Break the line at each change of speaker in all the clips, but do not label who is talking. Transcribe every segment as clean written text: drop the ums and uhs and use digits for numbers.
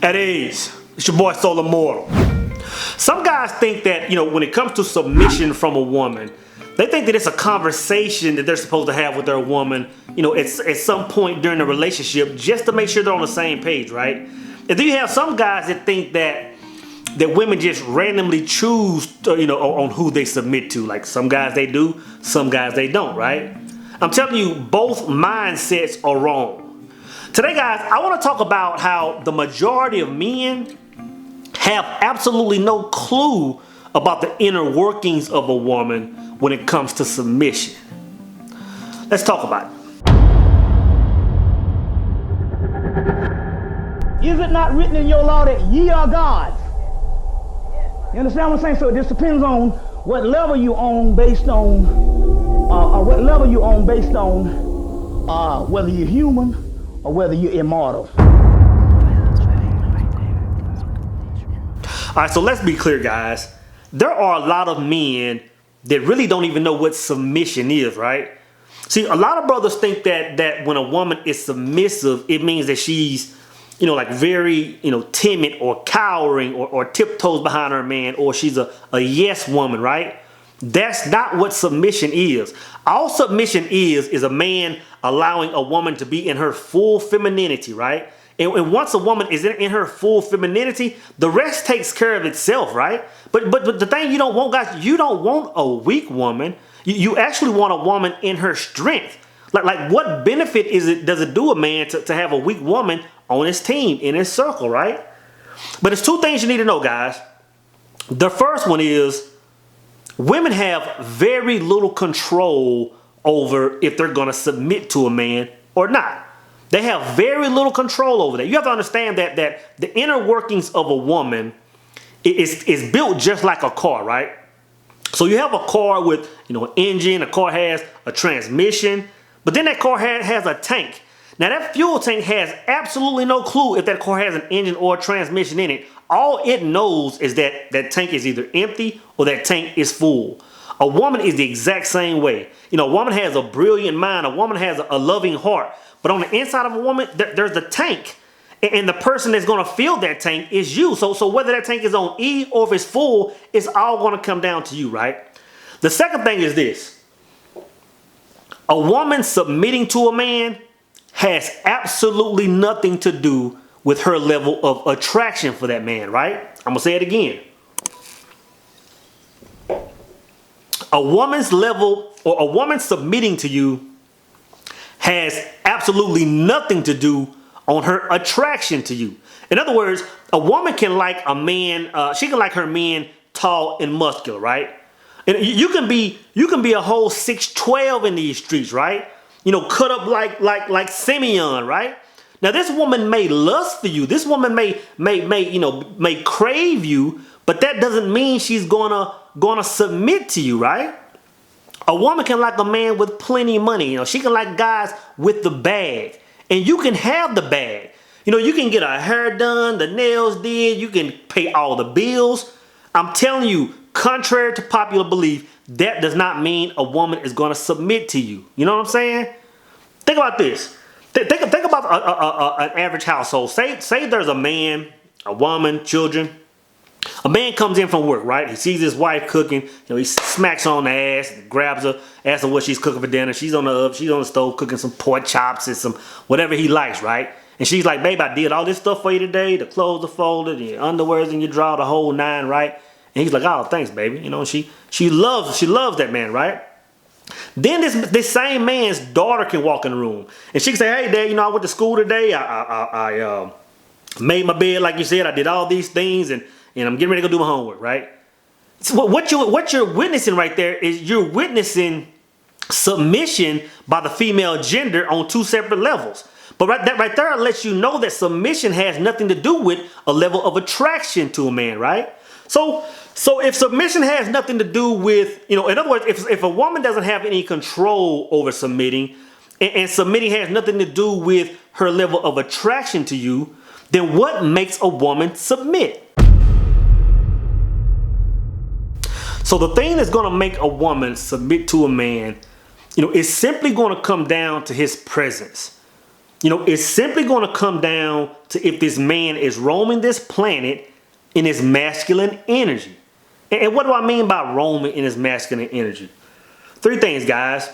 At ease. It's your boy Soul Immortal. Some guys think that, when it comes to submission from a woman, they think that it's a conversation that they're supposed to have with their woman, at some point during the relationship, just to make sure they're on the same page, right? And then you have some guys that think that women just randomly choose, on who they submit to. Like some guys they do, some guys they don't, right? I'm telling you, both mindsets are wrong. Today, guys, I want to talk about how the majority of men have absolutely no clue about the inner workings of a woman when it comes to submission. Let's talk about it.
Is it not written in your law that ye are gods? You understand what I'm saying? So it just depends on what level you on based on, whether you're human or whether you're immortal.
All right, so let's be clear, guys. There are a lot of men that really don't even know what submission is, right? See, a lot of brothers think that when a woman is submissive, it means that she's, very, timid or cowering or tiptoes behind her man, or she's a yes woman, right? That's not what submission is. All submission is a man allowing a woman to be in her full femininity, right? And once a woman is in her full femininity, the rest takes care of itself, right? But the thing you don't want, guys, you don't want a weak woman. You actually want a woman in her strength. Like what benefit does it do a man to have a weak woman on his team, in his circle, right? But it's two things you need to know, guys. The first one is women have very little control over if they're going to submit to a man or not. They have very little control over that. You have to understand that the inner workings of a woman is built just like a car, right? So you have a car with, an engine, a car has a transmission, but then that car has a tank. Now that fuel tank has absolutely no clue if that car has an engine or a transmission in it. All it knows is that that tank is either empty or that tank is full. A woman is the exact same way. A woman has a brilliant mind. A woman has a loving heart. But on the inside of a woman, there's the tank. And the person that's going to fill that tank is you. So whether that tank is on E or if it's full, it's all going to come down to you, right? The second thing is this. A woman submitting to a man has absolutely nothing to do with her level of attraction for that man, right? I'm going to say it again. A woman's level, or a woman submitting to you, has absolutely nothing to do on her attraction to you. In other words, a woman can like a man, she can like her man tall and muscular, right? And you can be a whole 6'12" in these streets, right? Cut up like Simeon, right? Now this woman may lust for you. This woman may crave you, but that doesn't mean she's gonna submit to you, right? A woman can like a man with plenty of money. She can like guys with the bag. And you can have the bag. You can get her hair done, the nails did, you can pay all the bills. I'm telling you, contrary to popular belief, that does not mean a woman is going to submit to you. You know what I'm saying? Think about this. Think about an average household. Say there's a man, a woman, children. A man comes in from work, right? He sees his wife cooking. He smacks her on the ass, grabs her, asks her what she's cooking for dinner. She's on the stove cooking some pork chops and some whatever he likes, right? And she's like, babe, I did all this stuff for you today. The clothes are folded, your underwear's in your drawer, the whole nine, right? And he's like, oh, thanks, baby. She loves that man, right? Then this same man's daughter can walk in the room and she can say, hey, Dad, I went to school today. I made my bed like you said. I did all these things and I'm getting ready to go do my homework, right? So what you're witnessing right there is you're witnessing submission by the female gender on two separate levels. But right there lets you know that submission has nothing to do with a level of attraction to a man, right? So if submission has nothing to do with, in other words, if a woman doesn't have any control over submitting, and submitting has nothing to do with her level of attraction to you, then what makes a woman submit? So the thing that's going to make a woman submit to a man, is simply going to come down to his presence. It's simply going to come down to if this man is roaming this planet in his masculine energy. And what do I mean by roaming in his masculine energy? 3 things, guys.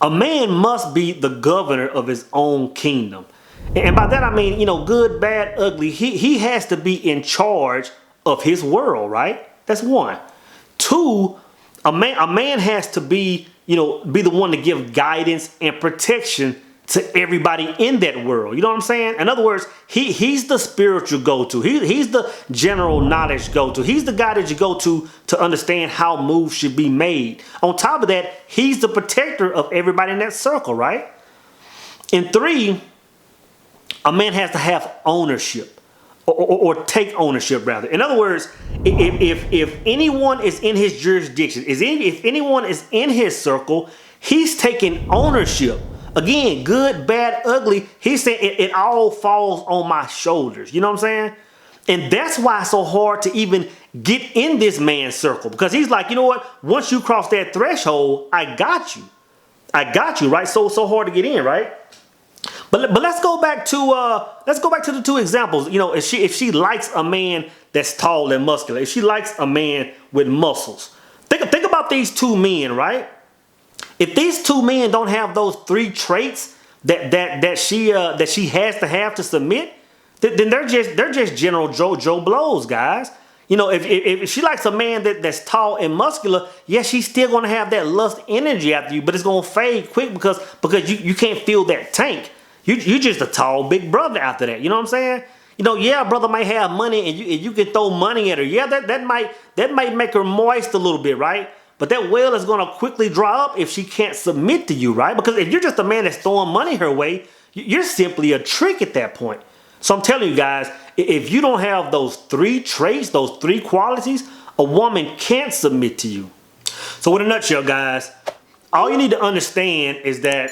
A man must be the governor of his own kingdom. And by that I mean, good, bad, ugly. He has to be in charge of his world, right? That's 1. 2, a man has to be the one to give guidance and protection to everybody in that world. You know what I'm saying? In other words, he's the spiritual go-to. He's the general knowledge go-to. He's the guy that you go to understand how moves should be made. On top of that, he's the protector of everybody in that circle, right? And 3, a man has to have ownership or take ownership rather. In other words, if anyone is in his jurisdiction, if anyone is in his circle, he's taking ownership. Again, good, bad, ugly. He's saying it all falls on my shoulders. You know what I'm saying? And that's why it's so hard to even get in this man's circle. Because he's like, you know what? Once you cross that threshold, I got you. I got you, right? So hard to get in, right? But let's go back to the 2 examples. If she likes a man that's tall and muscular, if she likes a man with muscles, think about these 2 men, right? If these 2 men don't have those 3 traits that she has to have to submit, then they're just general Joe Blows, guys. If she likes a man that's tall and muscular, yes, she's still gonna have that lust energy after you, but it's gonna fade quick because you can't feel that tank. You just a tall big brother after that. You know what I'm saying? Yeah, brother might have money and you can throw money at her. Yeah, that might make her moist a little bit, right? But that well is going to quickly dry up if she can't submit to you, right? Because if you're just a man that's throwing money her way, you're simply a trick at that point. So I'm telling you guys, if you don't have those 3 traits, those 3 qualities, a woman can't submit to you. So in a nutshell, guys, all you need to understand is that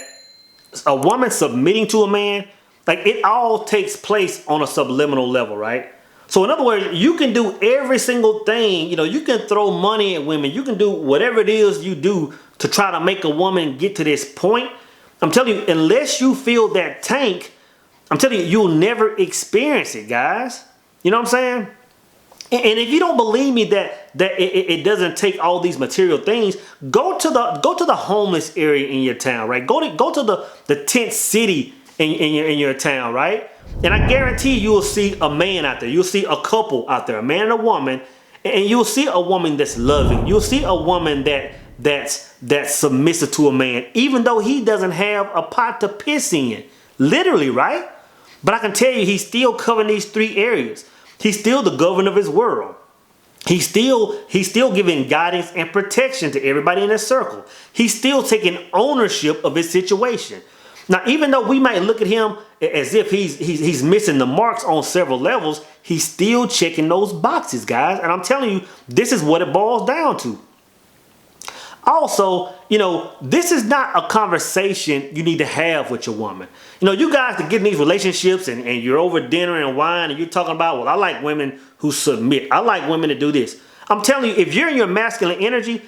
a woman submitting to a man, like it all takes place on a subliminal level, right? So in other words, you can do every single thing. You can throw money at women. You can do whatever it is you do to try to make a woman get to this point. I'm telling you, unless you feel that tank, I'm telling you, you'll never experience it, guys. You know what I'm saying? And if you don't believe me that it doesn't take all these material things, go to the homeless area in your town, right? Go to the tent city in your town, right? And I guarantee you'll see a man out there. You'll see a couple out there, a man and a woman, and you'll see a woman that's loving. You'll see a woman that's submissive to a man, even though he doesn't have a pot to piss in, literally, right? But I can tell you, he's still covering these 3 areas. He's still the governor of his world. He's still giving guidance and protection to everybody in his circle. He's still taking ownership of his situation. Now, even though we might look at him as if he's missing the marks on several levels, he's still checking those boxes, guys. And I'm telling you, this is what it boils down to. Also, this is not a conversation you need to have with your woman. You guys to get in these relationships and you're over dinner and wine and you're talking about, well, I like women who submit. I like women to do this. I'm telling you, if you're in your masculine energy,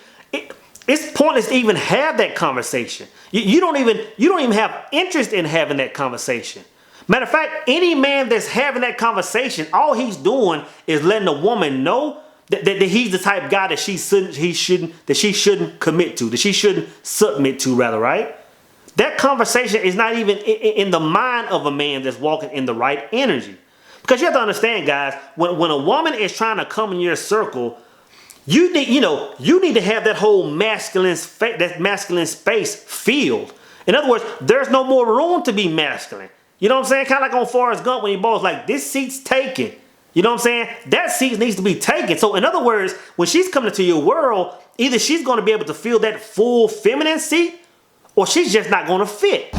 it's pointless to even have that conversation. You don't even have interest in having that conversation. Matter of fact, any man that's having that conversation, all he's doing is letting a woman know that he's the type of guy that she shouldn't commit to, that she shouldn't submit to, rather, right? That conversation is not even in the mind of a man that's walking in the right energy. Because you have to understand, guys, when a woman is trying to come in your circle, you need to have that whole masculine space filled. In other words, there's no more room to be masculine. You know what I'm saying? Kind of like on Forrest Gump when he boys like, this seat's taken. You know what I'm saying? That seat needs to be taken. So in other words, when she's coming to your world, either she's going to be able to feel that full feminine seat, or she's just not going to fit.